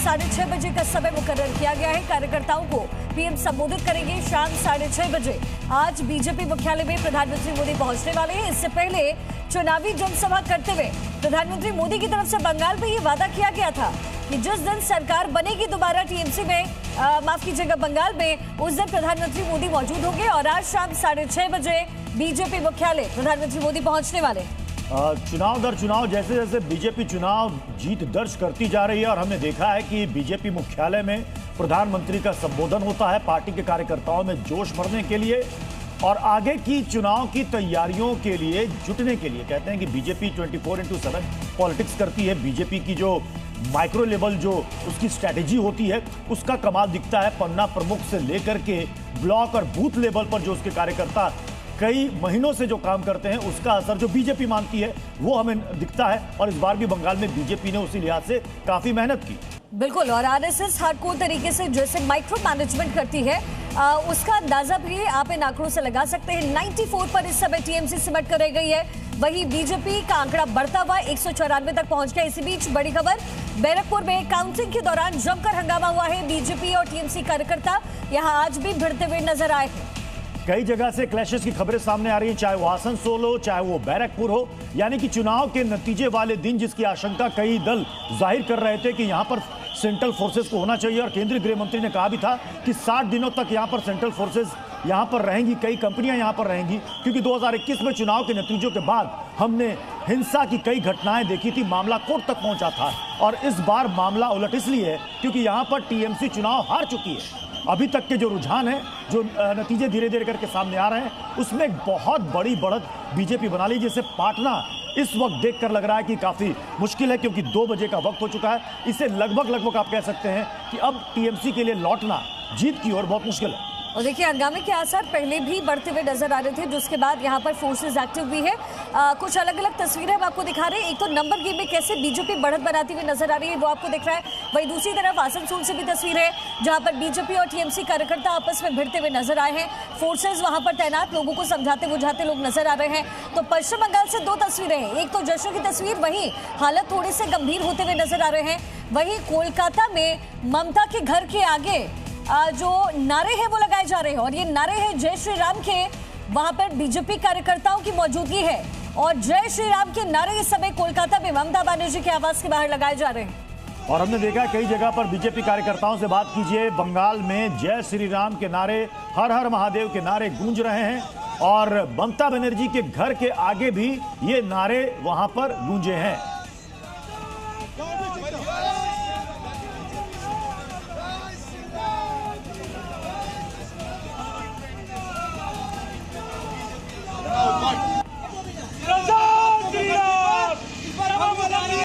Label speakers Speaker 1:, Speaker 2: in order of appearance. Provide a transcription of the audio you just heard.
Speaker 1: 6:30 बजे का समय मुकर्रर किया गया है। कार्यकर्ताओं को पीएम संबोधित करेंगे शाम 6:30 बजे। आज बीजेपी मुख्यालय में प्रधानमंत्री मोदी पहुंचने वाले हैं। इससे पहले चुनावी जनसभा करते हुए प्रधानमंत्री मोदी की तरफ से बंगाल में ये वादा किया गया था कि जिस दिन सरकार बनेगी दोबारा टीएमसी में, माफ कीजिएगा बंगाल में, उस दिन प्रधानमंत्री मोदी मौजूद होंगे। और आज शाम 6:30 बजे बीजेपी मुख्यालय प्रधानमंत्री मोदी पहुंचने वाले।
Speaker 2: चुनाव दर चुनाव जैसे जैसे बीजेपी चुनाव जीत दर्ज करती जा रही है और हमने देखा है कि बीजेपी मुख्यालय में प्रधानमंत्री का संबोधन होता है पार्टी के कार्यकर्ताओं में जोश भरने के लिए और आगे की चुनाव की तैयारियों के लिए जुटने के लिए। कहते हैं कि बीजेपी 24/7 पॉलिटिक्स करती है। बीजेपी की जो माइक्रो लेवल जो उसकी स्ट्रैटेजी होती है उसका कमाल दिखता है। पन्ना प्रमुख से लेकर के ब्लॉक और बूथ लेवल पर जो उसके कार्यकर्ता कई महीनों से जो काम करते हैं उसका असर जो बीजेपी मानती है वो हमें दिखता है। और इस बार भी बंगाल में बीजेपी ने उसी लिहाज से काफी मेहनत की।
Speaker 1: बिल्कुल, और आरएसएस हार्डकोर तरीके से जैसे माइक्रो मैनेजमेंट करती है उसका अंदाजा भी आप इन आंकड़ों से लगा सकते हैं। 94 पर इस समय टीएमसी सिमट कर रह गई है। वहीं बीजेपी का आंकड़ा बढ़ता हुआ 194 तक पहुंच गया। इसी बीच बड़ी खबर, बैरकपुर में काउंटिंग के दौरान जमकर हंगामा हुआ है। बीजेपी और टीएमसी कार्यकर्ता यहां आज भी भिड़ते हुए नजर आए हैं।
Speaker 2: कई जगह से क्लैशेस की खबरें सामने आ रही हैं, चाहे वो आसनसोल हो चाहे वो बैरकपुर हो। यानी कि चुनाव के नतीजे वाले दिन जिसकी आशंका कई दल जाहिर कर रहे थे कि यहां पर सेंट्रल फोर्सेस को होना चाहिए और केंद्रीय गृह मंत्री ने कहा भी था कि 60 दिनों तक यहां पर सेंट्रल फोर्सेस यहां पर रहेंगी, कई कंपनियां यहां पर रहेंगी, क्योंकि 2021 में चुनाव के नतीजों के बाद हमने हिंसा की कई घटनाएं देखी थी, मामला कोर्ट तक पहुंचा था। और इस बार मामला उलट इसलिए है क्योंकि यहां पर टीएमसी चुनाव हार चुकी है। अभी तक के जो रुझान है, जो नतीजे धीरे धीरे करके सामने आ रहे हैं, उसमें एक बहुत बड़ी बढ़त बीजेपी बना ली, जिसे पाटना इस वक्त देखकर लग रहा है कि काफी मुश्किल है, क्योंकि 2 बजे का वक्त हो चुका है। इसे लगभग आप कह सकते हैं कि अब टीएमसी के लिए लौटना जीत की ओर बहुत मुश्किल है।
Speaker 1: और देखिए, हंगामे के आसार पहले भी बढ़ते हुए नजर आ रहे थे, जिसके बाद यहाँ पर फोर्सेस एक्टिव भी है। कुछ अलग अलग तस्वीरें हम आपको दिखा रहे हैं। एक तो नंबर गेम में कैसे बीजेपी बढ़त बनाती हुई नजर आ रही है वो आपको दिख रहा है। वहीं दूसरी तरफ आसनसोल से भी तस्वीर है जहाँ पर बीजेपी और टीएमसी कार्यकर्ता आपस में भिड़ते हुए नजर आए हैं। फोर्सेज वहां पर तैनात, लोगों को समझाते बुझाते लोग नजर आ रहे हैं। तो पश्चिम बंगाल से 2 तस्वीरें हैं, एक तो जश्न की तस्वीर, वहीं हालत थोड़े से गंभीर होते हुए नजर आ रहे हैं। वहीं कोलकाता में ममता के घर के आगे जो नारे हैं वो लगाए जा रहे हैं और ये नारे हैं जय श्री राम के। वहां पर बीजेपी कार्यकर्ताओं की मौजूदगी है और जय श्री राम के नारे इस समय कोलकाता में ममता बनर्जी के आवास के बाहर लगाए जा रहे हैं।
Speaker 2: और हमने देखा कई जगह पर बीजेपी कार्यकर्ताओं से बात कीजिए, बंगाल में जय श्री राम के नारे, हर हर महादेव के नारे गूंज रहे हैं और ममता बनर्जी के घर के आगे भी ये नारे वहां पर गूंजे हैं।